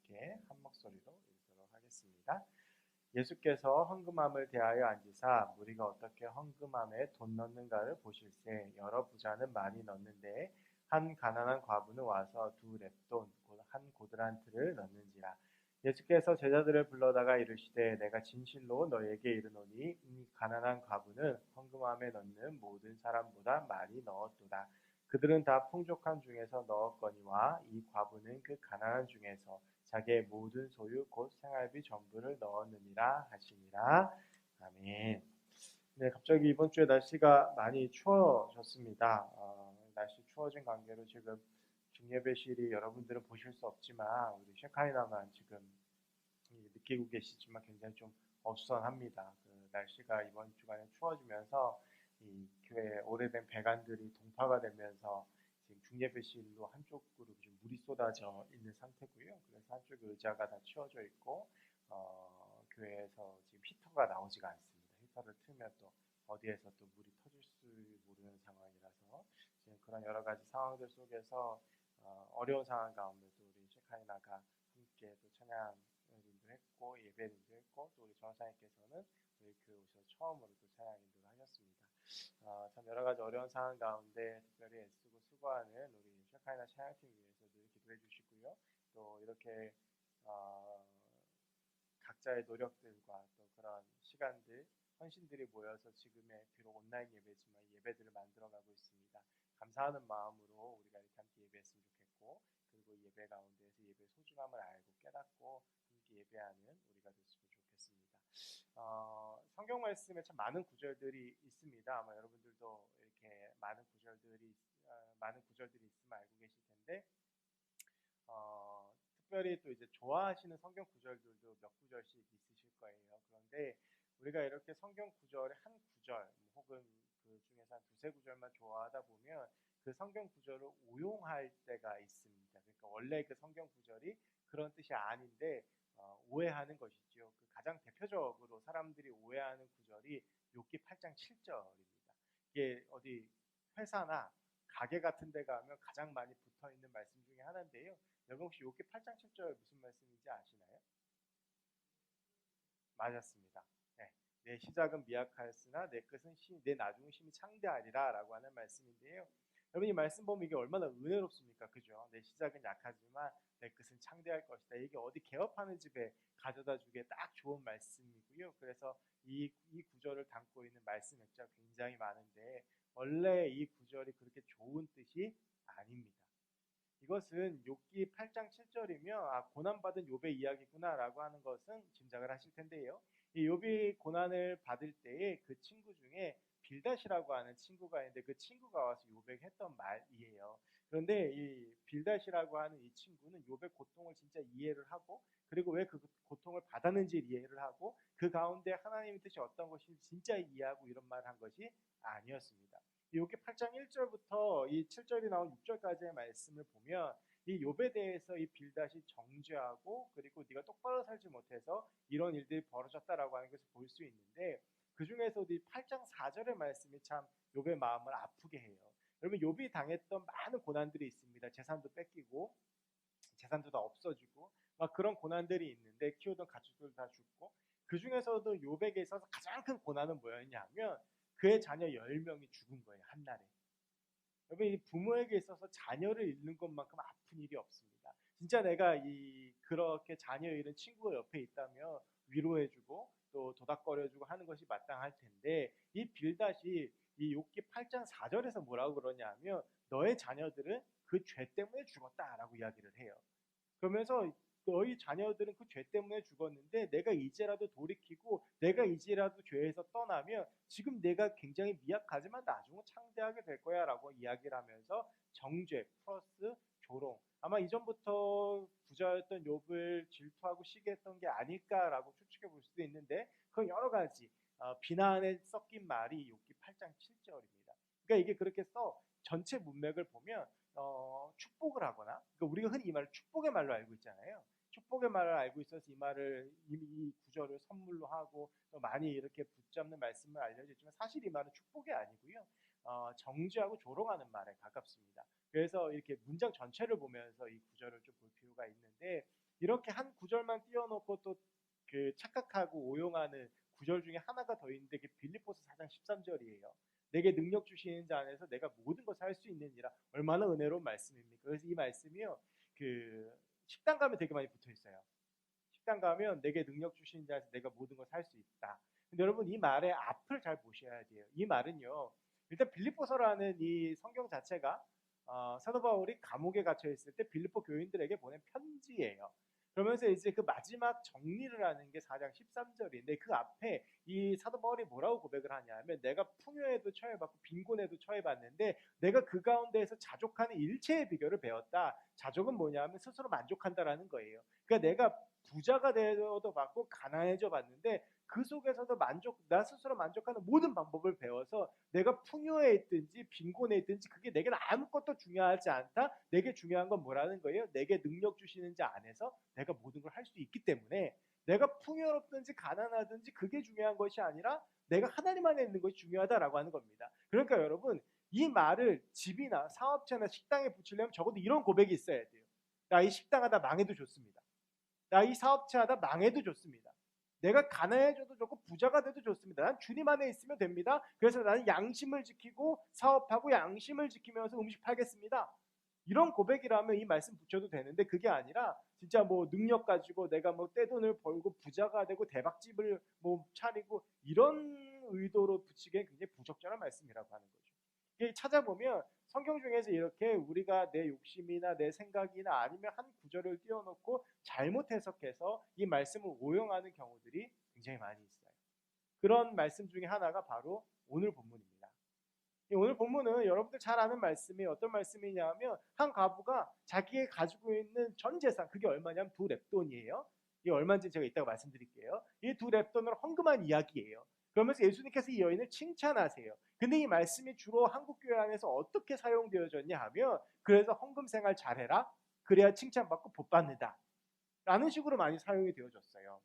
함께 한 목소리로 읽도록 하겠습니다. 예수께서 헌금함을 대하여 앉으사 무리가 어떻게 헌금함에 돈 넣는가를 보실세. 여러 부자는 많이 넣는데 한 가난한 과부는 와서 2렙돈 곧 한 고드란트를 넣는지라. 예수께서 제자들을 불러다가 이르시되 내가 진실로 너에게 이르노니 이 가난한 과부는 헌금함에 넣는 모든 사람보다 많이 넣었도다. 그들은 다 풍족한 중에서 넣었거니와 이 과부는 그 가난한 중에서 자기의 모든 소유 곧 생활비 전부를 넣었느니라 하시니라. 아멘. 네, 갑자기 이번 주에 날씨가 많이 추워졌습니다. 날씨 추워진 관계로 지금 중예배실이 여러분들은 보실 수 없지만 우리 셰카이나만 지금 느끼고 계시지만 굉장히 좀 어수선합니다. 그 날씨가 이번 주간에 추워지면서 이 교회 오래된 배관들이 동파가 되면서 지금 중예배실로 한쪽으로 좀 물이 쏟아져 있는 상태고요. 그래서 한쪽 의자가 다 치워져 있고 교회에서 지금 히터가 나오지가 않습니다. 히터를 틀면 또 어디에서 또 물이 터질지 모르는 상황이라서 지금 그런 여러 가지 상황들 속에서 어려운 상황 가운데도 우리 셰카이나가 함께 또 찬양인도 했고 예배인도 했고 또 우리 전사님께서는 우리 교회 오셔서 처음으로 또 찬양 인도를 하셨습니다. 참 여러 가지 어려운 상황 가운데 특별히 애쓰고 수고하는 우리 셰카이나 찬양팀 위해서 늘 기도해 주시고요. 또 이렇게 각자의 노력들과 또 그런 시간들, 헌신들이 모여서 지금의 비록 온라인 예배지만 예배들을 만들어가고 있습니다. 감사하는 마음으로 우리가 이렇게 함께 예배했으면 좋겠고 그리고 예배 가운데에서 예배의 소중함을 알고 깨닫고 함께 예배하는 우리가 됐으면 좋겠습니다. 성경 말씀에 참 많은 구절들이 있습니다. 아마 여러분들도 이렇게 많은 구절들이 있으면 알고 계실 텐데 특별히 또 이제 좋아하시는 성경 구절들도 몇 구절씩 있으실 거예요. 그런데 우리가 이렇게 성경 구절의 한 구절 혹은 그 중에서 한 두세 구절만 좋아하다 보면 그 성경 구절을 오용할 때가 있습니다. 그러니까 원래 그 성경 구절이 그런 뜻이 아닌데 오해하는 것이죠. 그 가장 대표적으로 사람들이 오해하는 구절이 욥기 8장 7절입니다. 이게 어디 회사나 가게 같은 데 가면 가장 많이 붙어 있는 말씀 중에 하나인데요. 여러분 혹시 욥기 8장 7절 무슨 말씀인지 아시나요? 맞았습니다. 네. 내 시작은 미약하였으나 내 끝은 내 나중은 심히 창대하리라 라고 하는 말씀인데요. 여러분 이 말씀 보면 이게 얼마나 은혜롭습니까? 그죠? 내 시작은 약하지만 내 끝은 창대할 것이다. 이게 어디 개업하는 집에 가져다 주기에 딱 좋은 말씀이고요. 그래서 이 구절을 담고 있는 말씀 액자가 굉장히 많은데 원래 이 구절이 그렇게 좋은 뜻이 아닙니다. 이것은 욥기 8장 7절이며 고난받은 욥의 이야기구나라고 하는 것은 짐작을 하실 텐데요. 이 욥이 고난을 받을 때에 그 친구 중에 빌닷이라고 하는 친구가 있는데 그 친구가 와서 욥에게 했던 말이에요. 그런데 이 빌닷이라고 하는 이 친구는 욥의 고통을 진짜 이해를 하고 그리고 왜 그 고통을 받았는지 이해를 하고 그 가운데 하나님의 뜻이 어떤 것인지 진짜 이해하고 이런 말을 한 것이 아니었습니다. 욥기 8장 1절부터 이 7절이 나온 6절까지의 말씀을 보면 이 욥에 대해서 이 빌닷이 정죄하고 그리고 네가 똑바로 살지 못해서 이런 일들이 벌어졌다라고 하는 것을 볼 수 있는데 그 중에서도 이 8장 4절의 말씀이 참 욥의 마음을 아프게 해요. 여러분 욥이 당했던 많은 고난들이 있습니다. 재산도 뺏기고 재산도 다 없어지고 막 그런 고난들이 있는데 키우던 가축들 다 죽고 그 중에서도 욥에게 있어서 가장 큰 고난은 뭐였냐면 그의 자녀 10명이 죽은 거예요. 한날에. 여러분 이 부모에게 있어서 자녀를 잃는 것만큼 아픈 일이 없습니다. 진짜 내가 그렇게 자녀 잃은 친구가 옆에 있다면 위로해주고 또 도닥거려주고 하는 것이 마땅할 텐데 이 빌닷이 이 욥기 8장 4절에서 뭐라고 그러냐면 너의 자녀들은 그 죄 때문에 죽었다라고 이야기를 해요. 그러면서 너희 자녀들은 그 죄 때문에 죽었는데 내가 이제라도 돌이키고 내가 이제라도 죄에서 떠나면 지금 내가 굉장히 미약하지만 나중은 창대하게 될 거야 라고 이야기를 하면서 정죄 플러스 조롱 아마 이전부터 부자였던 욥을 질투하고 시기했던 게 아닐까라고 추측해 볼 수도 있는데 그건 여러 가지 비난에 섞인 말이 욥기 8장 7절입니다. 그러니까 이게 그렇게 써 전체 문맥을 보면 축복을 하거나 그러니까 우리가 흔히 이 말을 축복의 말로 알고 있잖아요. 축복의 말을 알고 있어서 이 말을 이 구절을 선물로 하고 또 많이 이렇게 붙잡는 말씀을 알려져 있지만 사실 이 말은 축복이 아니고요. 정죄하고 조롱하는 말에 가깝습니다. 그래서 이렇게 문장 전체를 보면서 이 구절을 좀 볼 필요가 있는데 이렇게 한 구절만 띄워놓고 또 그 착각하고 오용하는 구절 중에 하나가 더 있는데 그게 빌립보서 4장 13절이에요. 내게 능력 주시는 자 안에서 내가 모든 것을 할 수 있느니라. 얼마나 은혜로운 말씀입니까? 그래서 이 말씀이요, 그 식당 가면 되게 많이 붙어 있어요. 식당 가면 내게 능력 주시는 자에서 내가 모든 것을 할 수 있다. 근데 여러분 이 말의 앞을 잘 보셔야 돼요. 이 말은요, 일단 빌립보서라는 이 성경 자체가 사도 바울이 감옥에 갇혀 있을 때 빌립보 교인들에게 보낸 편지예요. 그러면서 이제 그 마지막 정리를 하는 게 4장 13절인데 그 앞에 이 사도 바울이 뭐라고 고백을 하냐면 내가 풍요에도 처해봤고 빈곤에도 처해봤는데 내가 그 가운데에서 자족하는 일체의 비결을 배웠다. 자족은 뭐냐면 스스로 만족한다라는 거예요. 그러니까 내가 부자가 되어도 봤고 가난해져 봤는데 그 속에서도 나 스스로 만족하는 모든 방법을 배워서 내가 풍요에 있든지 빈곤에 있든지 그게 내게는 아무것도 중요하지 않다. 내게 중요한 건 뭐라는 거예요? 내게 능력 주시는 자 안에서 내가 모든 걸 할 수 있기 때문에 내가 풍요롭든지 가난하든지 그게 중요한 것이 아니라 내가 하나님 안에 있는 것이 중요하다라고 하는 겁니다. 그러니까 여러분 이 말을 집이나 사업체나 식당에 붙이려면 적어도 이런 고백이 있어야 돼요. 나 이 식당 하다 망해도 좋습니다. 나 이 사업체 하다 망해도 좋습니다. 내가 가난해져도 좋고 부자가 돼도 좋습니다. 난 주님 안에 있으면 됩니다. 그래서 나는 양심을 지키고 사업하고 양심을 지키면서 음식 팔겠습니다. 이런 고백이라면 이 말씀 붙여도 되는데 그게 아니라 진짜 뭐 능력 가지고 내가 뭐 떼돈을 벌고 부자가 되고 대박집을 뭐 차리고 이런 의도로 붙이기엔 굉장히 부적절한 말씀이라고 하는 거죠. 이게 찾아보면 성경 중에서 이렇게 우리가 내 욕심이나 내 생각이나 아니면 한 구절을 띄워놓고 잘못 해석해서 이 말씀을 오용하는 경우들이 굉장히 많이 있어요. 그런 말씀 중에 하나가 바로 오늘 본문입니다. 오늘 본문은 여러분들 잘 아는 말씀이 어떤 말씀이냐면 한 과부가 자기가 가지고 있는 전 재산, 그게 얼마냐면 2렙돈이에요. 이게 얼마인지 제가 이따가 말씀드릴게요. 이 2렙돈을 헌금한 이야기예요. 그러면서 예수님께서 이 여인을 칭찬하세요. 근데 이 말씀이 주로 한국 교회 안에서 어떻게 사용되어졌냐 하면 그래서 헌금 생활 잘해라. 그래야 칭찬받고 복 받는다. 라는 식으로 많이 사용이 되어졌어요.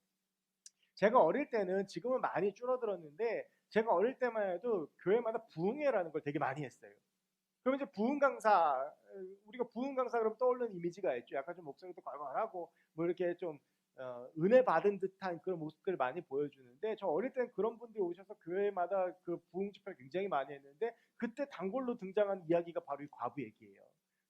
제가 어릴 때는 지금은 많이 줄어들었는데 제가 어릴 때만 해도 교회마다 부흥회라는 걸 되게 많이 했어요. 그럼 이제 부흥 강사, 우리가 부흥 강사 그러면 떠오르는 이미지가 있죠. 약간 좀 목소리도 괄괄하고 뭐 이렇게 좀 은혜 받은 듯한 그런 모습들을 많이 보여주는데 저 어릴 때는 그런 분들이 오셔서 교회마다 그 부흥 집회를 굉장히 많이 했는데 그때 단골로 등장한 이야기가 바로 이 과부 얘기예요.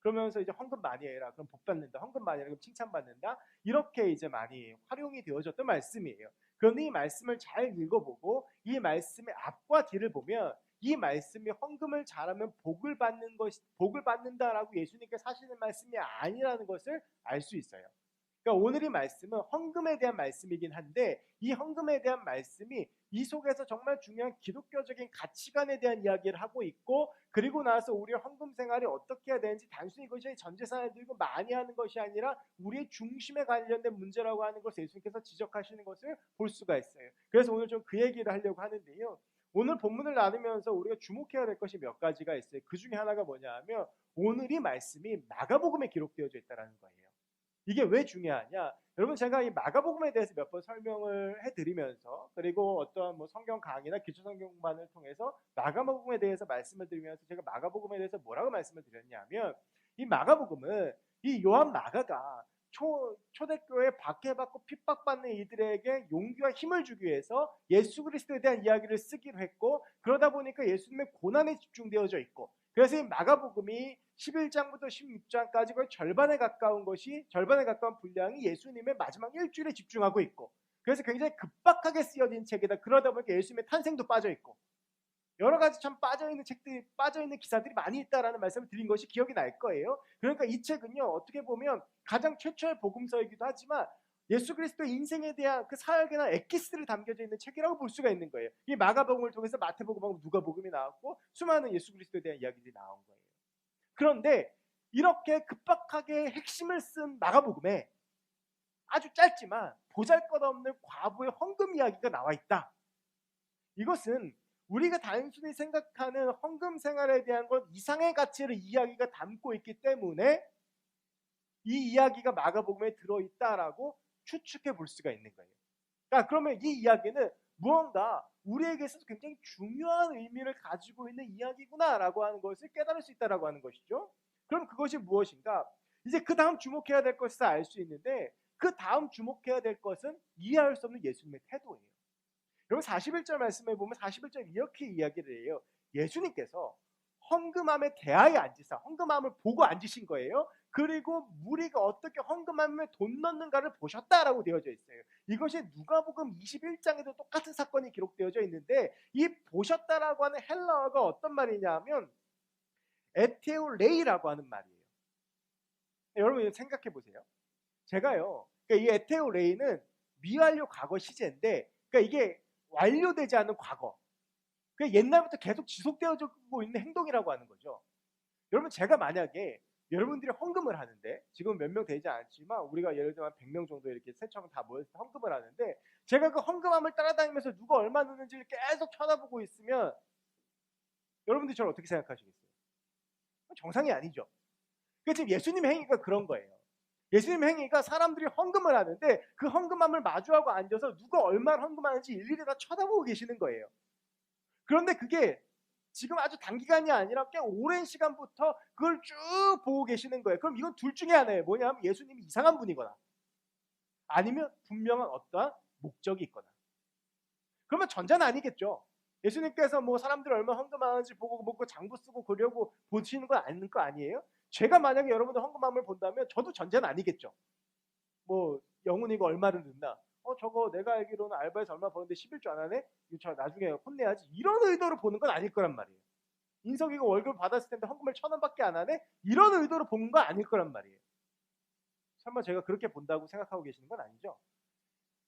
그러면서 이제 헌금 많이 해라. 그럼 복 받는다. 헌금 많이 해라. 그럼 칭찬받는다. 이렇게 이제 많이 활용이 되어졌던 말씀이에요. 그런데 이 말씀을 잘 읽어보고 이 말씀의 앞과 뒤를 보면 이 말씀이 헌금을 잘하면 복을 받는다라고 예수님께서 하시는 말씀이 아니라는 것을 알 수 있어요. 그러니까 오늘 이 말씀은 헌금에 대한 말씀이긴 한데 이 헌금에 대한 말씀이 이 속에서 정말 중요한 기독교적인 가치관에 대한 이야기를 하고 있고 그리고 나서 우리의 헌금 생활이 어떻게 해야 되는지 단순히 이것이 전 재산을 들고 많이 하는 것이 아니라 우리의 중심에 관련된 문제라고 하는 것을 예수님께서 지적하시는 것을 볼 수가 있어요. 그래서 오늘 좀 그 얘기를 하려고 하는데요. 오늘 본문을 나누면서 우리가 주목해야 될 것이 몇 가지가 있어요. 그 중에 하나가 뭐냐 하면 오늘 이 말씀이 마가복음에 기록되어져 있다는 거예요. 이게 왜 중요하냐? 여러분 제가 이 마가복음에 대해서 몇 번 설명을 해드리면서 그리고 어떤 뭐 성경 강의나 기초 성경반을 통해서 마가복음에 대해서 말씀을 드리면서 제가 마가복음에 대해서 뭐라고 말씀을 드렸냐면 이 마가복음은 이 요한 마가가 초대교회 박해받고 핍박받는 이들에게 용기와 힘을 주기 위해서 예수 그리스도에 대한 이야기를 쓰기로 했고 그러다 보니까 예수님의 고난에 집중되어져 있고 그래서 이 마가복음이 11장부터 16장까지 거의 절반에 가까운 분량이 예수님의 마지막 일주일에 집중하고 있고 그래서 굉장히 급박하게 쓰여진 책이다. 그러다 보니까 예수님의 탄생도 빠져있고 여러 가지 참 빠져있는 기사들이 많이 있다라는 말씀을 드린 것이 기억이 날 거예요. 그러니까 이 책은요 어떻게 보면 가장 최초의 복음서이기도 하지만 예수 그리스도의 인생에 대한 그 사역이나 엑기스를 담겨져 있는 책이라고 볼 수가 있는 거예요. 이 마가복음을 통해서 마태복음하고 누가복음이 나왔고 수많은 예수 그리스도에 대한 이야기들이 나온 거예요. 그런데 이렇게 급박하게 핵심을 쓴 마가복음에 아주 짧지만 보잘것없는 과부의 헌금 이야기가 나와 있다. 이것은 우리가 단순히 생각하는 헌금 생활에 대한 것 이상의 가치를 이야기가 담고 있기 때문에 이 이야기가 마가복음에 들어있다라고 추측해 볼 수가 있는 거예요. 그러니까 그러면 이 이야기는 무언가 우리에게 있어서 굉장히 중요한 의미를 가지고 있는 이야기구나라고 하는 것을 깨달을 수 있다라고 하는 것이죠. 그럼 그것이 무엇인가? 이제 그 다음 주목해야 될 것을 알 수 있는데 그 다음 주목해야 될 것은 이해할 수 없는 예수님의 태도예요. 여러분 41절 말씀에 보면 41절 이렇게 이야기를 해요. 예수님께서 헌금함에 대하여 앉으사, 헌금함을 보고 앉으신 거예요. 그리고 무리가 어떻게 헌금함에 돈 넣는가를 보셨다라고 되어져 있어요. 이것이 누가복음 21장에도 똑같은 사건이 기록되어져 있는데, 이 보셨다라고 하는 헬라어가 어떤 말이냐면 에테오레이라고 하는 말이에요. 여러분 생각해 보세요. 제가요, 그러니까 이 에테오레이는 미완료 과거 시제인데, 그러니까 이게 완료되지 않은 과거, 그러니까 옛날부터 계속 지속되어지고 있는 행동이라고 하는 거죠. 여러분 제가 만약에 여러분들이 헌금을 하는데, 지금 몇 명 되지 않지만 우리가 예를 들면 100명 정도 이렇게 세청 다 모여서 헌금을 하는데, 제가 그 헌금함을 따라다니면서 누가 얼마 넣는지를 계속 쳐다보고 있으면 여러분들이 저를 어떻게 생각하시겠어요? 정상이 아니죠. 그러니까 지금 예수님 행위가 그런 거예요. 예수님 행위가 사람들이 헌금을 하는데 그 헌금함을 마주하고 앉아서 누가 얼마를 헌금하는지 일일이 다 쳐다보고 계시는 거예요. 그런데 그게 지금 아주 단기간이 아니라 꽤 오랜 시간부터 그걸 쭉 보고 계시는 거예요. 그럼 이건 둘 중에 하나예요. 뭐냐면 예수님이 이상한 분이거나, 아니면 분명한 어떠한 목적이 있거나. 그러면 전자는 아니겠죠. 예수님께서 뭐 사람들이 얼마 헌금하는지 보고 먹고 장부 쓰고 그려고 보시는 건 아닌 거 아니에요? 제가 만약에 여러분들 헌금함을 본다면 저도 전자는 아니겠죠. 뭐 영훈이가 얼마를 넣나? 저거 내가 알기로는 알바에서 얼마 버는데 11조 안 하네? 이거 나중에 혼내야지. 이런 의도로 보는 건 아닐 거란 말이에요. 인석이가 월급 받았을 텐데 헌금을 1,000원밖에 안 하네? 이런 의도로 보는 건 아닐 거란 말이에요. 설마 제가 그렇게 본다고 생각하고 계시는 건 아니죠?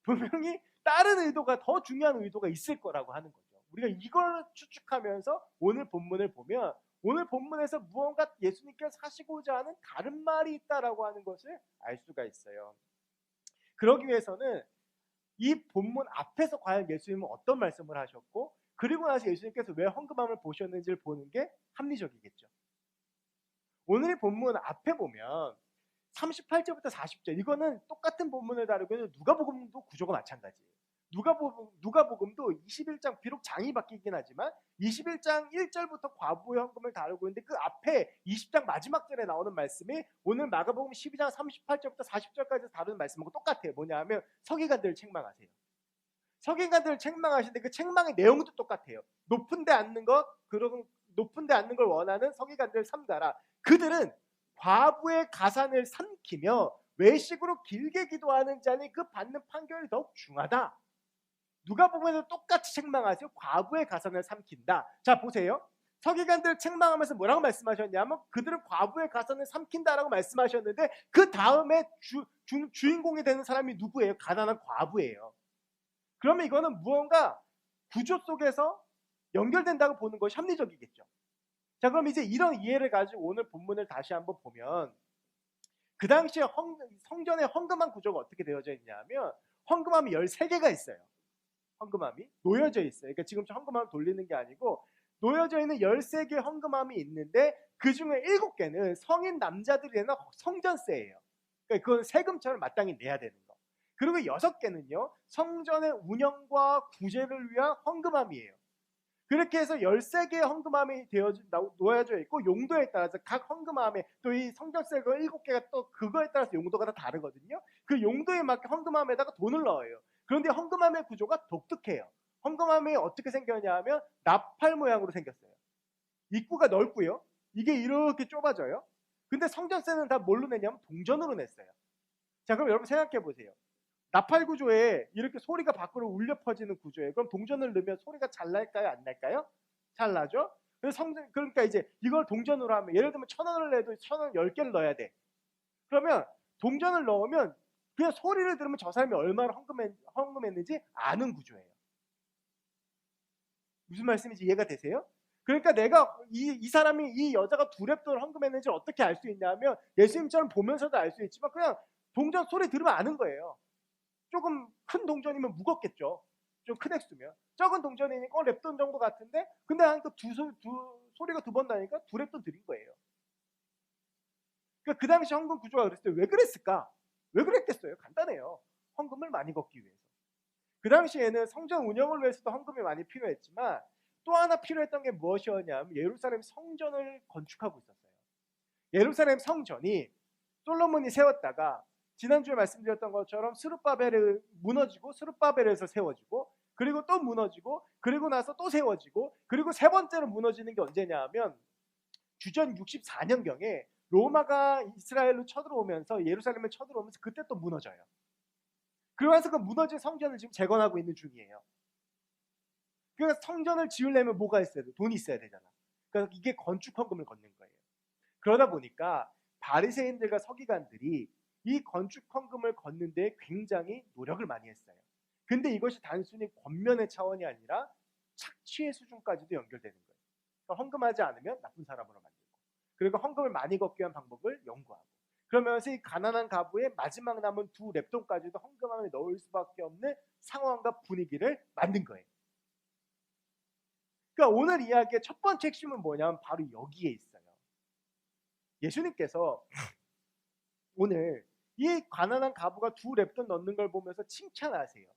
분명히 다른 의도가, 더 중요한 의도가 있을 거라고 하는 거죠. 우리가 이걸 추측하면서 오늘 본문을 보면, 오늘 본문에서 무언가 예수님께서 하시고자 하는 다른 말이 있다라고 하는 것을 알 수가 있어요. 그러기 위해서는 이 본문 앞에서 과연 예수님은 어떤 말씀을 하셨고, 그리고 나서 예수님께서 왜 헌금함을 보셨는지를 보는 게 합리적이겠죠. 오늘의 본문 앞에 보면 38절부터 40절, 이거는 똑같은 본문을 다루고 누가복음도 구조가 마찬가지예요. 누가복음도 21장, 비록 장이 바뀌긴 하지만 21장 1절부터 과부의 헌금을 다루고 있는데, 그 앞에 20장 마지막 절에 나오는 말씀이 오늘 마가복음 12장 38절부터 40절까지 다루는 말씀하고 똑같아요. 뭐냐면 서기관들을 책망하세요. 서기관들을 책망하시는데 그 책망의 내용도 똑같아요. 높은 데 앉는 것, 그런 높은 데 앉는 걸 원하는 서기관들을 삼가라. 그들은 과부의 가산을 삼키며 외식으로 길게 기도하는 자니 그 받는 판결이 더욱 중하다. 누가복음에도 똑같이 책망하세요. 과부의 가산을 삼킨다. 자 보세요. 서기관들 책망하면서 뭐라고 말씀하셨냐면 그들은 과부의 가산을 삼킨다라고 말씀하셨는데, 그 다음에 주인공이 되는 사람이 누구예요? 가난한 과부예요. 그러면 이거는 무언가 구조 속에서 연결된다고 보는 것이 합리적이겠죠. 자, 그럼 이제 이런 이해를 가지고 오늘 본문을 다시 한번 보면, 그 당시에 성전의 헌금함 구조가 어떻게 되어져 있냐면 헌금함이 13개가 있어요. 헌금함이 놓여져 있어요. 그러니까 지금 헌금함을 돌리는 게 아니고 놓여져 있는 13개 헌금함이 있는데, 그 중에 7개는 성인 남자들이 내는 성전세예요. 그러니까 그건 세금처럼 마땅히 내야 되는 거. 그리고 6개는요 성전의 운영과 구제를 위한 헌금함이에요. 그렇게 해서 13개의 헌금함이 놓여져 있고, 용도에 따라서 각 헌금함에 또 이 성전세가 7개가 또 그거에 따라서 용도가 다 다르거든요. 그 용도에 맞게 헌금함에다가 돈을 넣어요. 그런데 헌금함의 구조가 독특해요. 헌금함이 어떻게 생겼냐 하면 나팔 모양으로 생겼어요. 입구가 넓고요. 이게 이렇게 좁아져요. 근데 성전세는 다 뭘로 내냐면 동전으로 냈어요. 자, 그럼 여러분 생각해 보세요. 나팔 구조에 이렇게 소리가 밖으로 울려 퍼지는 구조예요. 그럼 동전을 넣으면 소리가 잘 날까요? 안 날까요? 잘 나죠? 그러니까 이제 이걸 동전으로 하면, 예를 들면 1,000원을 내도 1,000원 10개를 넣어야 돼. 그러면 동전을 넣으면 그냥 소리를 들으면 저 사람이 얼마나 헌금했는지 아는 구조예요. 무슨 말씀인지 이해가 되세요? 그러니까 내가 이 사람이, 이 여자가 두렙돈을 헌금했는지 어떻게 알 수 있냐면 예수님처럼 보면서도 알 수 있지만 그냥 동전 소리 들으면 아는 거예요. 조금 큰 동전이면 무겁겠죠. 좀 큰 액수면. 적은 동전이니까 랩돈 정도 같은데, 근데 한 소리가 2번 나니까 2랩돈 드린 거예요. 그러니까 그 당시 헌금 구조가 그랬어요. 왜 그랬을까? 왜 그랬겠어요? 간단해요. 헌금을 많이 걷기 위해서. 그 당시에는 성전 운영을 위해서도 헌금이 많이 필요했지만 또 하나 필요했던 게 무엇이었냐면 예루살렘 성전을 건축하고 있었어요. 예루살렘 성전이 솔로몬이 세웠다가 지난주에 말씀드렸던 것처럼 스룹바벨이 무너지고 스룹바벨에서 세워지고 그리고 또 무너지고 그리고 나서 또 세워지고 그리고 세 번째로 무너지는 게 언제냐 하면 주전 64년경에 로마가 이스라엘로 쳐들어오면서 예루살렘에 쳐들어오면서 그때 또 무너져요. 그러면서 그 무너진 성전을 지금 재건하고 있는 중이에요. 그러니까 성전을 지으려면 뭐가 있어야 돼? 돈이 있어야 되잖아. 그러니까 이게 건축 헌금을 걷는 거예요. 그러다 보니까 바리새인들과 서기관들이 이 건축 헌금을 걷는 데 굉장히 노력을 많이 했어요. 근데 이것이 단순히 권면의 차원이 아니라 착취의 수준까지도 연결되는 거예요. 그러니까 헌금하지 않으면 나쁜 사람으로 만들고 그리고 헌금을 많이 걷기 위한 방법을 연구하고 그러면서 이 가난한 가부의 마지막 남은 두 렙돈까지도 헌금 안에 넣을 수밖에 없는 상황과 분위기를 만든 거예요. 그러니까 오늘 이야기의 첫 번째 핵심은 뭐냐면 바로 여기에 있어요. 예수님께서 오늘 이 가난한 가부가 두 렙돈 넣는 걸 보면서 칭찬하세요.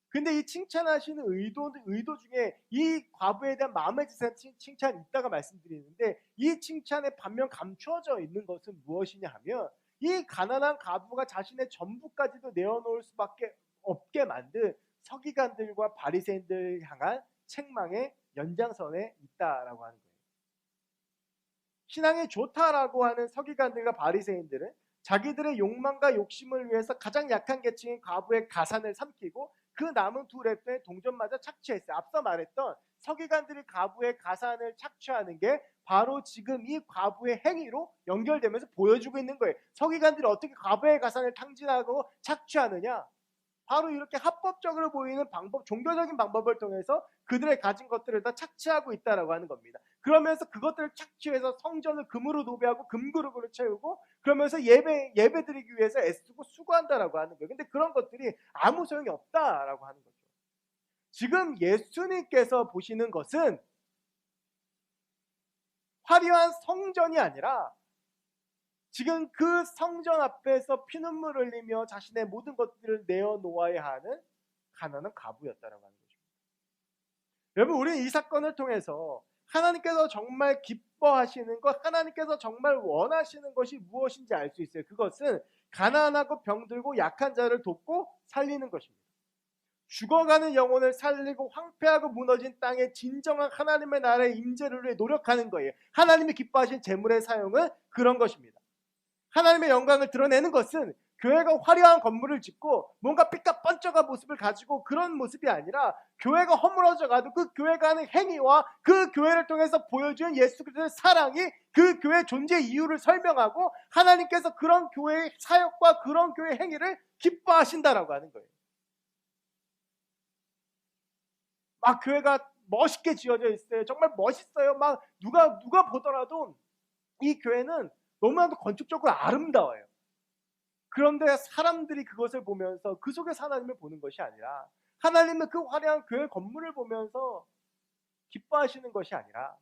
근데 이 칭찬하시는 의도 중에 이 과부에 대한 마음에 드는 칭찬이 있다가 말씀드리는데 이 칭찬에 반면 감추어져 있는 것은 무엇이냐 하면 이 가난한 가부가 자신의 전부까지도 내어놓을 수밖에 없게 만든 서기관들과 바리새인들 향한 책망의 연장선에 있다라고 하는 거예요. 신앙이 좋다라고 하는 서기관들과 바리새인들은 자기들의 욕망과 욕심을 위해서 가장 약한 계층인 과부의 가산을 삼키고 그 남은 두 렙돈의 동전마저 착취했어요. 앞서 말했던 서기관들이 과부의 가산을 착취하는 게 바로 지금 이 과부의 행위로 연결되면서 보여주고 있는 거예요. 서기관들이 어떻게 과부의 가산을 탕진하고 착취하느냐? 바로 이렇게 합법적으로 보이는 방법, 종교적인 방법을 통해서 그들의 가진 것들을 다 착취하고 있다라고 하는 겁니다. 그러면서 그것들을 착취해서 성전을 금으로 도배하고 금그릇으로 채우고 그러면서 예배드리기 위해서 애쓰고 수고한다라고 하는 거예요. 근데 그런 것들이 아무 소용이 없다라고 하는 거죠. 지금 예수님께서 보시는 것은 화려한 성전이 아니라 지금 그 성전 앞에서 피눈물 흘리며 자신의 모든 것들을 내어놓아야 하는 가난한 과부였다라고 하는 것입니다. 여러분, 우리는 이 사건을 통해서 하나님께서 정말 기뻐하시는 것, 하나님께서 정말 원하시는 것이 무엇인지 알 수 있어요. 그것은 가난하고 병들고 약한 자를 돕고 살리는 것입니다. 죽어가는 영혼을 살리고 황폐하고 무너진 땅에 진정한 하나님의 나라의 임재를 위해 노력하는 거예요. 하나님이 기뻐하신 재물의 사용은 그런 것입니다. 하나님의 영광을 드러내는 것은 교회가 화려한 건물을 짓고 뭔가 삐까뻔쩍한 모습을 가지고 그런 모습이 아니라 교회가 허물어져 가도 그 교회가 하는 행위와 그 교회를 통해서 보여주는 예수 그리스도의 사랑이 그 교회의 존재 이유를 설명하고 하나님께서 그런 교회의 사역과 그런 교회의 행위를 기뻐하신다라고 하는 거예요. 막 교회가 멋있게 지어져 있어요. 정말 멋있어요. 막 누가 보더라도 이 교회는 너무나도 건축적으로 아름다워요. 그런데 사람들이 그것을 보면서 그 속에서 하나님을 보는 것이 아니라 하나님은 그 화려한 교회 건물을 보면서 기뻐하시는 것이 아니라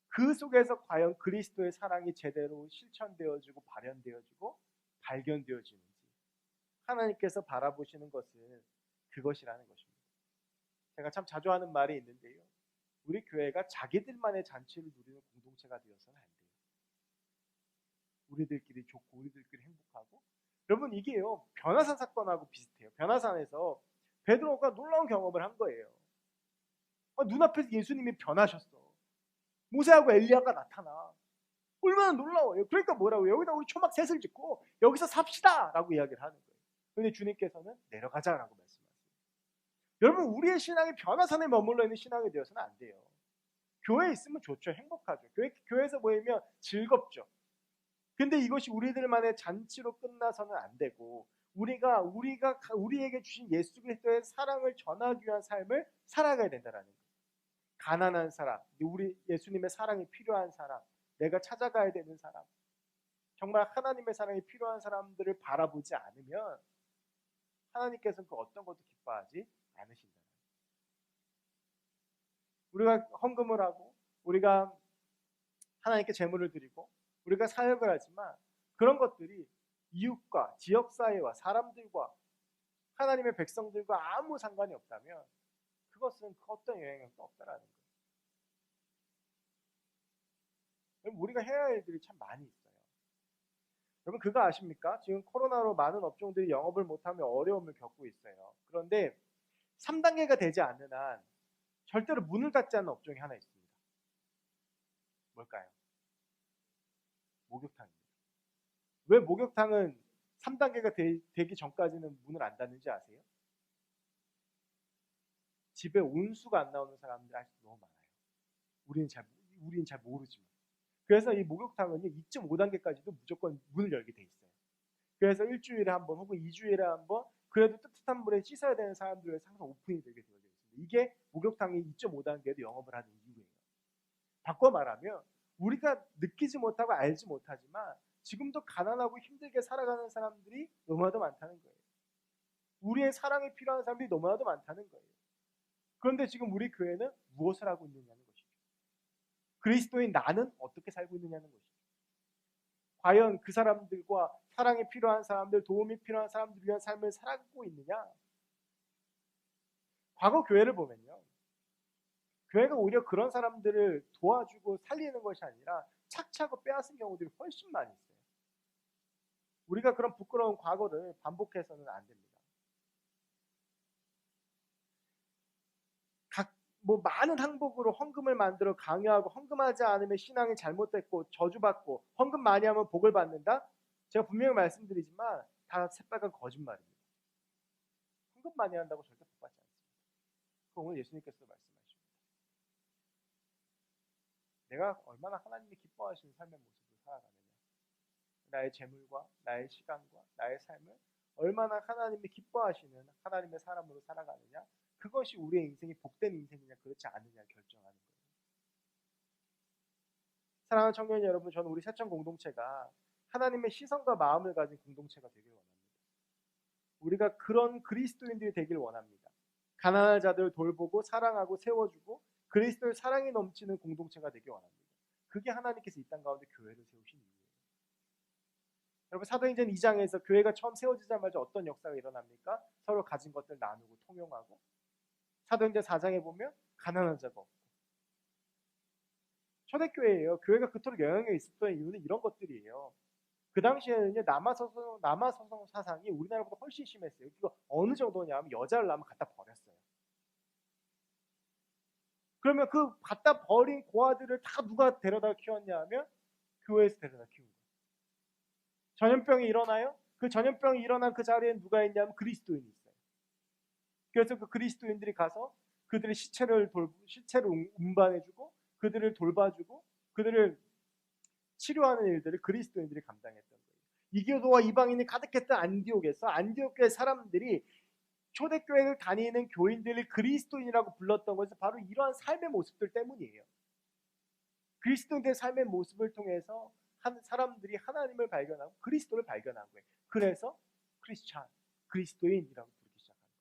그 속에서 과연 그리스도의 사랑이 제대로 실천되어지고 발현되어지고 발견되어지는지 하나님께서 바라보시는 것은 그것이라는 것입니다. 제가 참 자주 하는 말이 있는데요. 우리 교회가 자기들만의 잔치를 누리는 공동체가 되어서는 안 돼요. 우리들끼리 좋고 우리들끼리 행복하고 여러분 이게요 변화산 사건하고 비슷해요. 변화산에서 베드로가 놀라운 경험을 한 거예요. 눈앞에서 예수님이 변하셨어. 모세하고 엘리야가 나타나. 얼마나 놀라워요. 그러니까 뭐라고요? 여기다 우리 초막 셋을 짓고 여기서 삽시다 라고 이야기를 하는 거예요. 그런데 주님께서는 내려가자라고 말씀하세요. 여러분 우리의 신앙이 변화산에 머물러 있는 신앙이 되어서는 안 돼요. 교회에 있으면 좋죠. 행복하죠. 교회에서 모이면 즐겁죠. 근데 이것이 우리들만의 잔치로 끝나서는 안 되고 우리가 우리에게 주신 예수 그리스도의 사랑을 전하기 위한 삶을 살아가야 된다라는 거예요. 가난한 사람, 우리 예수님의 사랑이 필요한 사람, 내가 찾아가야 되는 사람, 정말 하나님의 사랑이 필요한 사람들을 바라보지 않으면 하나님께서는 그 어떤 것도 기뻐하지 않으신다. 우리가 헌금을 하고 우리가 하나님께 제물을 드리고 우리가 사역을 하지만 그런 것들이 이웃과 지역사회와 사람들과 하나님의 백성들과 아무 상관이 없다면 그것은 그 어떤 영향력도 없다라는 거예요. 우리가 해야 할 일들이 참 많이 있어요. 여러분 그거 아십니까? 지금 코로나로 많은 업종들이 영업을 못하며 어려움을 겪고 있어요. 그런데 3단계가 되지 않는 한 절대로 문을 닫지 않는 업종이 하나 있습니다. 뭘까요? 목욕탕입니다. 왜 목욕탕은 3단계가 되기 전까지는 문을 안 닫는지 아세요? 집에 온수가 안 나오는 사람들이 아직도 너무 많아요. 우리는 잘 모르지만. 그래서 이 목욕탕은 2.5단계까지도 무조건 문을 열게 돼 있어요. 그래서 일주일에 한 번 혹은 2주일에 한 번 그래도 뜨뜻한 물에 씻어야 되는 사람들 위해서 항상 오픈이 되게 되어 있습니다. 이게 목욕탕이 2.5단계도 영업을 하는 이유예요. 바꿔 말하면 우리가 느끼지 못하고 알지 못하지만 지금도 가난하고 힘들게 살아가는 사람들이 너무나도 많다는 거예요. 우리의 사랑이 필요한 사람들이 너무나도 많다는 거예요. 그런데 지금 우리 교회는 무엇을 하고 있느냐는 것이죠. 그리스도인 나는 어떻게 살고 있느냐는 것이죠. 과연 그 사람들과 사랑이 필요한 사람들, 도움이 필요한 사람들 위한 삶을 살아가고 있느냐? 과거 교회를 보면요. 교회가 오히려 그런 사람들을 도와주고 살리는 것이 아니라 착취하고 빼앗은 경우들이 훨씬 많이 있어요. 우리가 그런 부끄러운 과거를 반복해서는 안 됩니다. 많은 항복으로 헌금을 만들어 강요하고 헌금하지 않으면 신앙이 잘못됐고 저주받고 헌금 많이 하면 복을 받는다? 제가 분명히 말씀드리지만 다 새빨간 거짓말입니다. 헌금 많이 한다고 절대 복 받지 않습니다. 그거 오늘 예수님께서 말씀하십니다. 내가 얼마나 하나님이 기뻐하시는 삶의 모습을 살아가느냐, 나의 재물과 나의 시간과 나의 삶을 얼마나 하나님이 기뻐하시는 하나님의 사람으로 살아가느냐, 그것이 우리의 인생이 복된 인생이냐 그렇지 않느냐 결정하는 거예요. 사랑하는 청년 여러분, 저는 우리 세천 공동체가 하나님의 시선과 마음을 가진 공동체가 되길 원합니다. 우리가 그런 그리스도인들이 되길 원합니다. 가난한 자들을 돌보고 사랑하고 세워주고 그리스도의 사랑이 넘치는 공동체가 되길 원합니다. 그게 하나님께서 이 땅 가운데 교회를 세우신 이유예요. 여러분 사도행전 2장에서 교회가 처음 세워지자마자 어떤 역사가 일어납니까? 서로 가진 것들 나누고 통용하고. 사도행전 4장에 보면 가난한 자가 없고. 초대교회예요. 교회가 그토록 영향력이 있었던 이유는 이런 것들이에요. 그 당시에는요, 남아서성 사상이 우리나라보다 훨씬 심했어요. 그거 어느 정도냐면 여자를 낳으면 갖다 버렸어요. 그러면 그 갖다 버린 고아들을 다 누가 데려다 키웠냐 하면 교회에서 데려다 키운 거예요. 전염병이 일어나요? 그 전염병이 일어난 그 자리에 누가 있냐면 그리스도인이 있어요. 그래서 그 그리스도인들이 가서 그들의 시체를 운반해주고 그들을 돌봐주고 그들을 치료하는 일들을 그리스도인들이 감당했던 거예요. 이교도와 이방인이 가득했던 안디옥에서 안디옥의 사람들이 초대교회를 다니는 교인들을 그리스도인이라고 불렀던 것은 바로 이러한 삶의 모습들 때문이에요. 그리스도인의 삶의 모습을 통해서 사람들이 하나님을 발견하고 그리스도를 발견한 거예요. 그래서 크리스찬, 그리스도인이라고 부르기 시작한 거예요.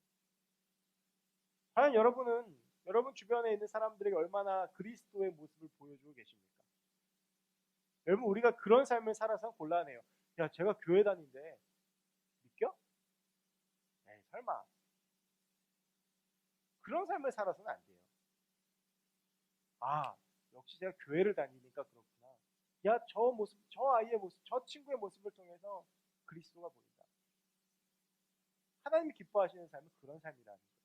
과연 여러분은 여러분 주변에 있는 사람들에게 얼마나 그리스도의 모습을 보여주고 계십니까? 여러분 우리가 그런 삶을 살아서 곤란해요. 야, 제가 교회 다니는데 믿겨? 에이, 설마. 그런 삶을 살아서는 안 돼요. 아, 역시 제가 교회를 다니니까 그렇구나. 야, 저 모습, 저 아이의 모습, 저 친구의 모습을 통해서 그리스도가 보인다. 하나님이 기뻐하시는 삶은 그런 삶이라는 거예요.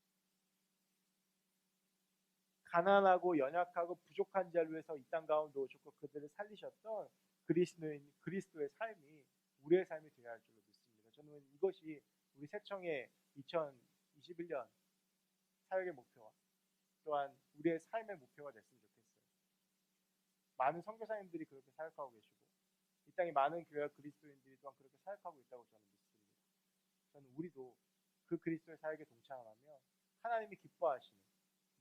가난하고 연약하고 부족한 자를 위해서 이 땅 가운데 오셨고 그들을 살리셨던 그리스도의 삶이 우리의 삶이 되어야 할 줄로 믿습니다. 저는 이것이 우리 세청의 2021년 사역의 목표와 또한 우리의 삶의 목표가 됐으면 좋겠어요. 많은 선교사님들이 그렇게 사역하고 계시고 이 땅에 많은 교회와 그리스도인들이 또한 그렇게 사역하고 있다고 저는 믿습니다. 저는 우리도 그 그리스도의 사역에 동참하며 하나님이 기뻐하시는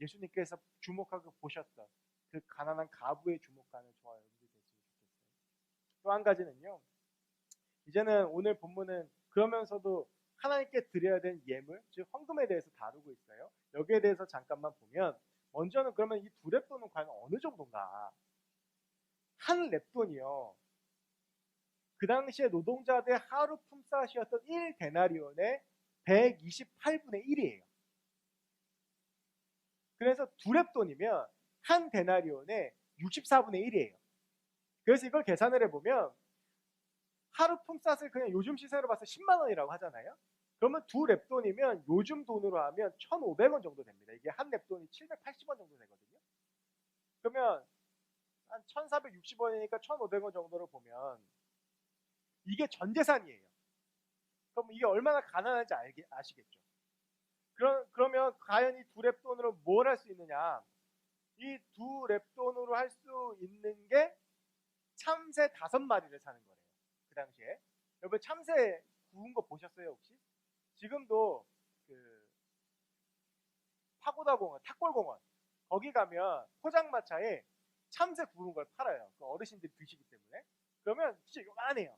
예수님께서 주목하고 보셨던 그 가난한 가부에 주목하는 저와 여러분들이 됐으면 좋겠어요. 또 한 가지는요. 이제는 오늘 본문은 그러면서도 하나님께 드려야 되는 예물, 즉 헌금에 대해서 다루고 있어요. 여기에 대해서 잠깐만 보면 먼저는 그러면 이 두 렙돈은 과연 어느 정도인가? 한 렙돈이요. 그 당시에 노동자들의 하루 품삯이었던 1데나리온의 128분의 1이에요. 그래서 두 렙돈이면 한 데나리온의 64분의 1이에요. 그래서 이걸 계산을 해보면 하루 품삯을 그냥 요즘 시세로 봐서 10만 원이라고 하잖아요. 그러면 두 랩돈이면 요즘 돈으로 하면 1,500원 정도 됩니다. 이게 한 랩돈이 780원 정도 되거든요. 그러면 한 1,460원이니까 1,500원 정도로 보면 이게 전 재산이에요. 그럼 이게 얼마나 가난한지 아시겠죠? 그러면 과연 이 두 랩돈으로 뭘 할 수 있느냐? 이 두 랩돈으로 할 수 있는 게 참새 5마리를 사는 거래요. 그 당시에. 여러분 참새 구운 거 보셨어요 혹시? 지금도 그 파고다공원, 탁골공원 거기 가면 포장마차에 참새 구운 걸 팔아요. 그 어르신들이 드시기 때문에. 그러면 진짜 요만해요.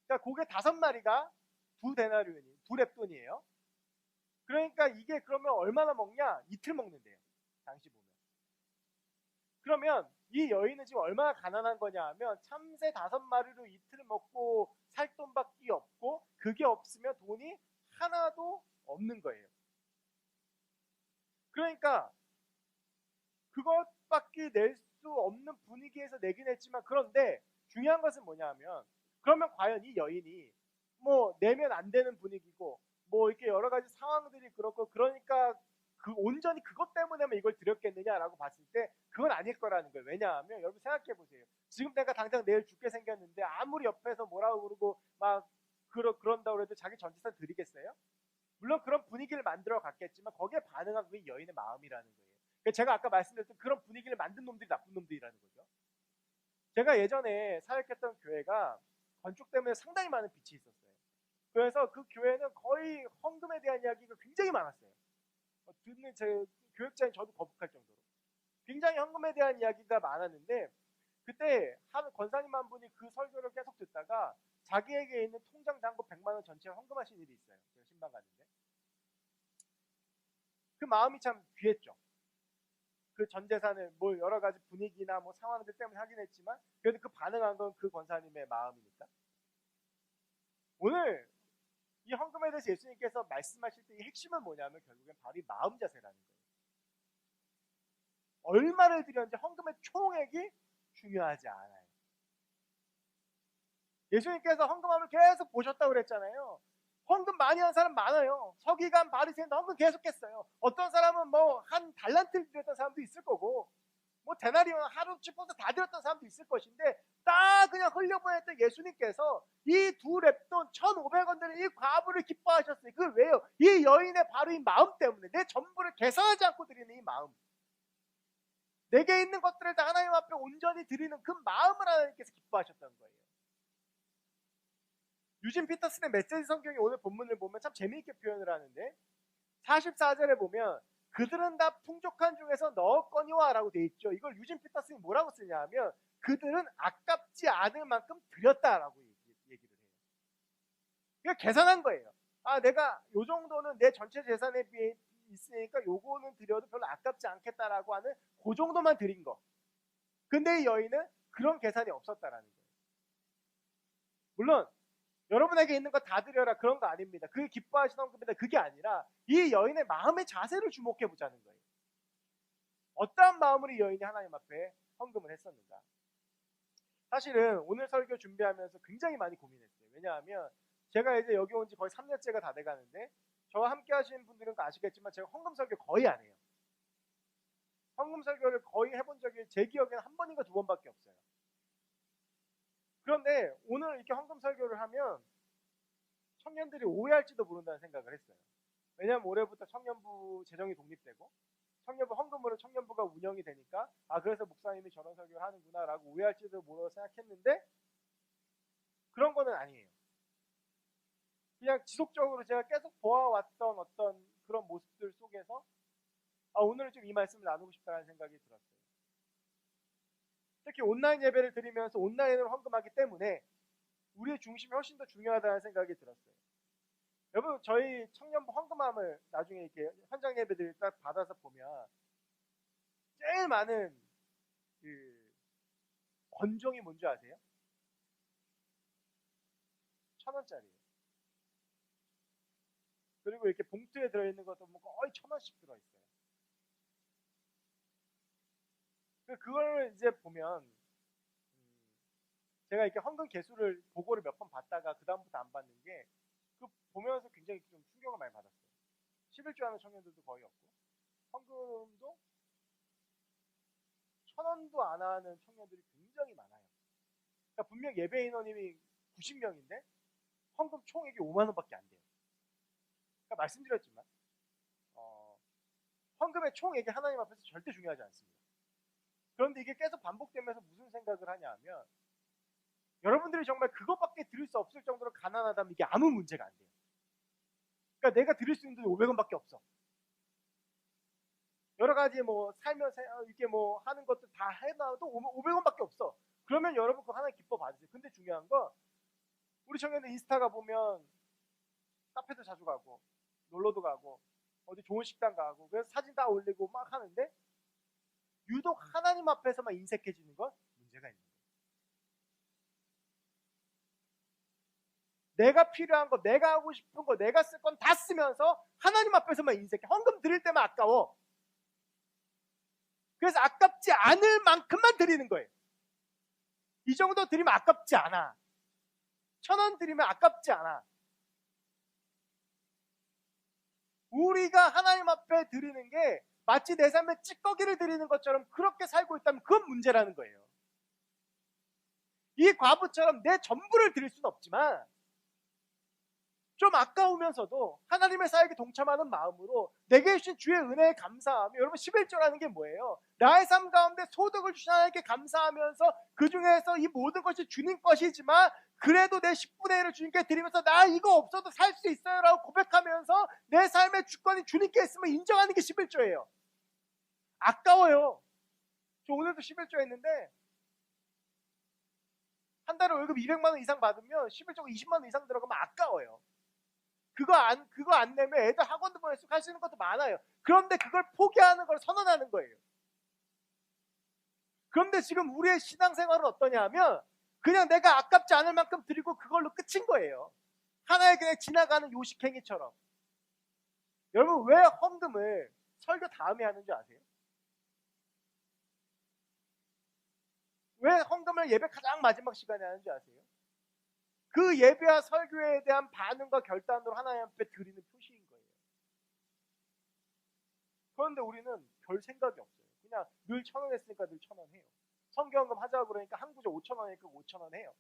그러니까 고개 5마리가 두 랩돈이에요. 그러니까 이게 그러면 얼마나 먹냐? 이틀 먹는데요. 당시 보면. 그러면 이 여인은 지금 얼마나 가난한 거냐 하면 참새 5마리로 이틀 먹고 살 돈밖에 없고 그게 없으면 돈이 하나도 없는 거예요. 그러니까 그것밖에 낼 수 없는 분위기에서 내긴 했지만 그런데 중요한 것은 뭐냐 하면 그러면 과연 이 여인이 뭐 내면 안 되는 분위기고 뭐 이렇게 여러 가지 상황들이 그렇고 그러니까 그 온전히 그것 때문에만 이걸 드렸겠느냐라고 봤을 때 그건 아닐 거라는 거예요. 왜냐하면 여러분 생각해 보세요. 지금 내가 당장 내일 죽게 생겼는데 아무리 옆에서 뭐라고 그러고 막 그런다고 해도 자기 전 재산 드리겠어요? 물론 그런 분위기를 만들어 갔겠지만 거기에 반응한 그게 여인의 마음이라는 거예요. 제가 아까 말씀드렸던 그런 분위기를 만든 놈들이 나쁜 놈들이라는 거죠. 제가 예전에 사역했던 교회가 건축 때문에 상당히 많은 빚이 있었어요. 그래서 그 교회는 거의 헌금에 대한 이야기가 굉장히 많았어요. 듣는 제 교육자인 저도 거북할 정도로 굉장히 헌금에 대한 이야기가 많았는데 그때 한 권사님 한 분이 그 설교를 계속 듣다가 자기에게 있는 통장 잔고 100만 원 전체를 헌금하신 일이 있어요. 제가 신방 갔는데 그 마음이 참 귀했죠. 그 전 재산을 뭐 여러 가지 분위기나 뭐 상황들 때문에 하긴 했지만 그래도 그 반응한 건 그 권사님의 마음이니까. 오늘 이 헌금에 대해서 예수님께서 말씀하실 때 이 핵심은 뭐냐면 결국엔 바로 이 마음 자세라는 거예요. 얼마를 드렸는지 헌금의 총액이 중요하지 않아요. 예수님께서 헌금함을 계속 보셨다고 그랬잖아요. 헌금 많이 한 사람 많아요. 서기관 바리새인도 헌금 계속했어요. 어떤 사람은 뭐 한 달란트를 드렸던 사람도 있을 거고 뭐 데나리온 하루 짚어서 다 드렸던 사람도 있을 것인데 다 그냥 흘려보냈던 예수님께서 이 두 랩돈 1,500원 드린 이 과부를 기뻐하셨어요. 그 왜요? 이 여인의 바로 이 마음 때문에 내 전부를 계산하지 않고 드리는 이 마음, 내게 있는 것들을 다 하나님 앞에 온전히 드리는 그 마음을 하나님께서 기뻐하셨다는 거예요. 유진 피터슨의 메시지 성경이 오늘 본문을 보면 참 재미있게 표현을 하는데 44절에 보면 그들은 다 풍족한 중에서 넣었거니와 라고 돼 있죠. 이걸 유진 피터슨이 뭐라고 쓰냐 하면 그들은 아깝지 않을 만큼 드렸다라고 얘기를 해요. 그러니까 계산한 거예요. 아, 내가 요 정도는 내 전체 재산에 비해 있으니까 요거는 드려도 별로 아깝지 않겠다라고 하는 그 정도만 드린 거. 근데 이 여인은 그런 계산이 없었다라는 거예요. 물론 여러분에게 있는 거 다 드려라 그런 거 아닙니다. 그게 기뻐하시는 겁니다. 그게 아니라 이 여인의 마음의 자세를 주목해 보자는 거예요. 어떠한 마음으로 이 여인이 하나님 앞에 헌금을 했었는가. 사실은 오늘 설교 준비하면서 굉장히 많이 고민했어요. 왜냐하면 제가 이제 여기 온 지 거의 3년째가 다 돼가는데 저와 함께 하시는 분들은 아시겠지만 제가 헌금 설교 거의 안 해요. 헌금 설교를 거의 해본 적이 제 기억에는 한 번인가 두 번밖에 없어요. 그런데 오늘 이렇게 헌금 설교를 하면 청년들이 오해할지도 모른다는 생각을 했어요. 왜냐하면 올해부터 청년부 재정이 독립되고 청년부 헌금으로 청년부가 운영이 되니까 아 그래서 목사님이 저런 설교를 하는구나 라고 오해할지도 모르고 생각했는데 그런 거는 아니에요. 그냥 지속적으로 제가 계속 보아왔던 어떤 그런 모습들 속에서 아 오늘은 좀 이 말씀을 나누고 싶다는 생각이 들었어요. 특히 온라인 예배를 드리면서 온라인으로 헌금하기 때문에 우리의 중심이 훨씬 더 중요하다는 생각이 들었어요. 여러분 저희 청년부 헌금함을 나중에 이렇게 현장 예배들 딱 받아서 보면 제일 많은 그 권종이 뭔지 아세요? 1,000원짜리예요. 그리고 이렇게 봉투에 들어있는 것도 뭐 거의 1,000원씩 들어있어요. 그걸 이제 보면 제가 이렇게 헌금 개수를 보고를 몇 번 봤다가 그 다음부터 안 받는 게 그 보면서 굉장히 좀 충격을 많이 받았어요. 11조 하는 청년들도 거의 없고 헌금도 1,000원도 안 하는 청년들이 굉장히 많아요. 그러니까 분명 예배 인원이 90명인데 헌금 총액이 5만 원밖에 안 돼요. 그러니까 말씀드렸지만 헌금의 총액이 하나님 앞에서 절대 중요하지 않습니다. 그런데 이게 계속 반복되면서 무슨 생각을 하냐 하면 여러분들이 정말 그것밖에 드릴 수 없을 정도로 가난하다면 이게 아무 문제가 안 돼요. 그러니까 내가 드릴 수 있는 돈이 500원밖에 없어. 여러 가지 뭐 살면서 이렇게 뭐 하는 것들 다 해놔도 500원밖에 없어. 그러면 여러분 그거 하나 기뻐 받으세요. 근데 중요한 건 우리 청년들 인스타가 보면 카페도 자주 가고 놀러도 가고 어디 좋은 식당 가고 그래서 사진 다 올리고 막 하는데 유독 하나님 앞에서만 인색해지는 건 문제가 있는 거예요. 내가 필요한 거, 내가 하고 싶은 거, 내가 쓸 건 다 쓰면서 하나님 앞에서만 인색해. 헌금 드릴 때만 아까워. 그래서 아깝지 않을 만큼만 드리는 거예요. 이 정도 드리면 아깝지 않아. 1,000원 드리면 아깝지 않아. 우리가 하나님 앞에 드리는 게 마치 내 삶에 찌꺼기를 드리는 것처럼 그렇게 살고 있다면 그건 문제라는 거예요. 이 과부처럼 내 전부를 드릴 수는 없지만 좀 아까우면서도 하나님의 사역에 동참하는 마음으로 내게 주신 주의 은혜에 감사하며, 여러분 11조라는 게 뭐예요? 나의 삶 가운데 소득을 주신 하나님께 감사하면서 그 중에서 이 모든 것이 주님 것이지만 그래도 내 10분의 1을 주님께 드리면서 나 이거 없어도 살 수 있어요 라고 고백하면서 내 삶의 주권이 주님께 있음을 인정하는 게 11조예요. 아까워요. 저 오늘도 11조 했는데 한 달에 월급 200만 원 이상 받으면 11조가 20만 원 이상 들어가면 아까워요. 그거 안 내면 애들 학원도 보내서 할 수 있는 것도 많아요. 그런데 그걸 포기하는 걸 선언하는 거예요. 그런데 지금 우리의 신앙생활은 어떠냐 하면 그냥 내가 아깝지 않을 만큼 드리고 그걸로 끝인 거예요. 하나의 그냥 지나가는 요식행위처럼. 여러분 왜 헌금을 설교 다음에 하는 줄 아세요? 왜 헌금을 예배 가장 마지막 시간에 하는 줄 아세요? 그 예배와 설교에 대한 반응과 결단으로 하나님 앞에 드리는 표시인 거예요. 그런데 우리는 별 생각이 없어요. 그냥 늘 1,000원 했으니까 늘 1,000원 해요. 성경금 하자고 그러니까 한 구절 5,000원이니까 5,000원 해요.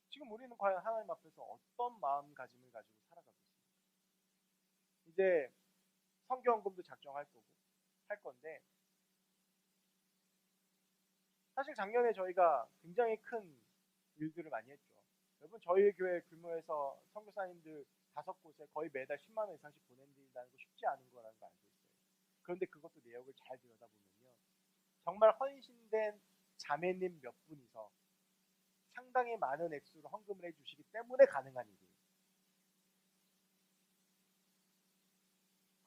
지금 우리는 과연 하나님 앞에서 어떤 마음가짐을 가지고 살아가고 있습니까? 이제 성경금도 작정할 거고 할 건데 사실 작년에 저희가 굉장히 큰 일들을 많이 했죠. 여러분 저희 교회 규모에서 선교사님들 5곳에 거의 매달 10만 원 이상씩 보낸다는 거 쉽지 않은 거라는 거 알고 있어요. 그런데 그것도 내역을 잘 들여다보면요. 정말 헌신된 자매님 몇 분이서 상당히 많은 액수로 헌금을 해주시기 때문에 가능한 일이에요.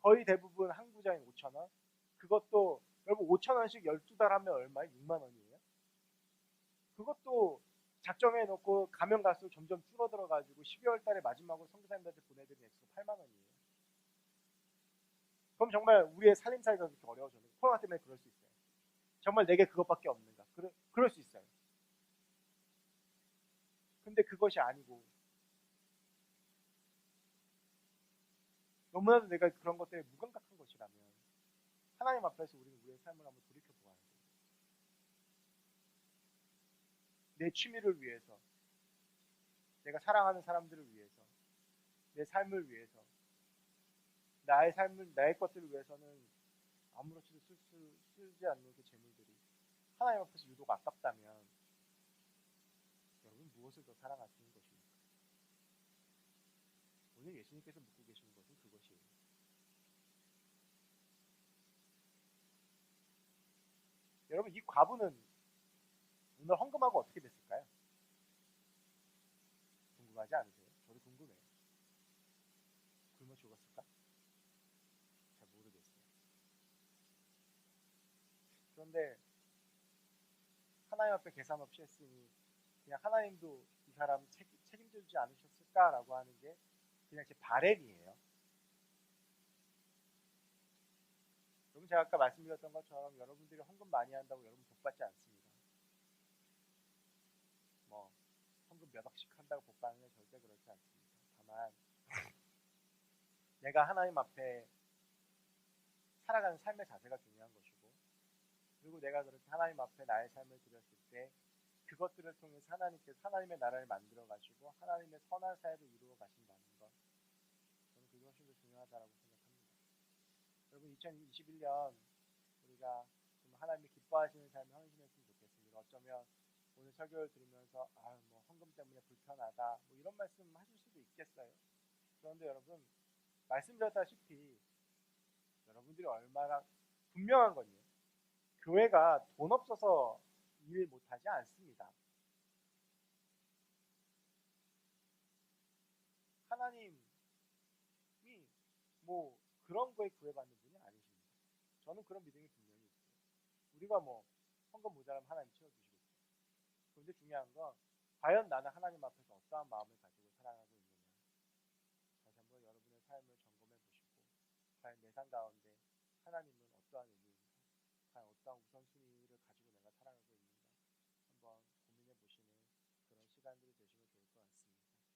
거의 대부분 한 구자인 5,000원. 그것도 여러분 5,000원씩 12달 하면 얼마예요? 6만 원이에요. 그것도 작정해놓고 가면 갈수록 점점 줄어들어가지고 12월 달에 마지막으로 선교사님들한테 보내드린 액수가 8만 원이에요. 그럼 정말 우리의 살림살이가 그렇게 어려워졌는데 코로나 때문에 그럴 수 있어요. 정말 내게 그것밖에 없는가? 그럴 수 있어요. 근데 그것이 아니고 너무나도 내가 그런 것 때문에 무감각한 것이라면 하나님 앞에서 우리는 우리의 삶을 한번 돌이켜보아야 돼요. 내 취미를 위해서, 내가 사랑하는 사람들을 위해서, 내 삶을 위해서, 나의 것들을 위해서는 아무렇지도 쓰지 않는 그 재물들이 하나님 앞에서 유독 아깝다면 여러분 무엇을 더 사랑할 수 있는 것입니까? 오늘 예수님께서 묻고 계시는 것은 그것이에요. 여러분 이 과부는 오늘 헌금하고 어떻게 됐을까요? 궁금하지 않으세요? 저도 궁금해요. 굶어 죽었을까? 잘 모르겠어요. 그런데 하나님 앞에 계산 없이 했으니 그냥 하나님도 이 사람 책임지지 않으셨을까라고 하는 게 그냥 제 바램이에요. 여러분 제가 아까 말씀드렸던 것처럼 여러분들이 헌금 많이 한다고 여러분 복 받지 않습니다. 뭐 헌금 몇 억씩 한다고 복 받는 건 절대 그렇지 않습니다. 다만 내가 하나님 앞에 살아가는 삶의 자세가 중요한 것이고, 그리고 내가 그렇게 하나님 앞에 나의 삶을 드렸을 때 그것들을 통해서 하나님께서 하나님의 나라를 만들어 가시고 하나님의 선한 사역을 이루어 가신다는 것, 저는 그게 훨씬 더 중요하다고 생각합니다. 여러분 2021년 우리가 좀 하나님이 기뻐하시는 삶을 헌신했으면 좋겠습니다. 어쩌면 오늘 설교를 들으면서 뭐 헌금 때문에 불편하다 뭐 이런 말씀 하실 수도 있겠어요. 그런데 여러분 말씀드렸다시피 여러분들이 얼마나 분명한 건요, 교회가 돈 없어서 일 못하지 않습니다. 하나님이 뭐 그런 거에 구애받는 분이 아니십니다. 저는 그런 믿음이 분명히 있어요. 우리가 뭐 헌금 모자라면 하나님 채워주시겠죠. 그런데 중요한 건 과연 나는 하나님 앞에서 어떠한 마음을 가지고 살아가고 있느냐. 다시 한번 여러분의 삶을 점검해 보시고 과연 내 삶 가운데 하나님은 어떠한 의미인가, 과연 어떠한 우선순위인가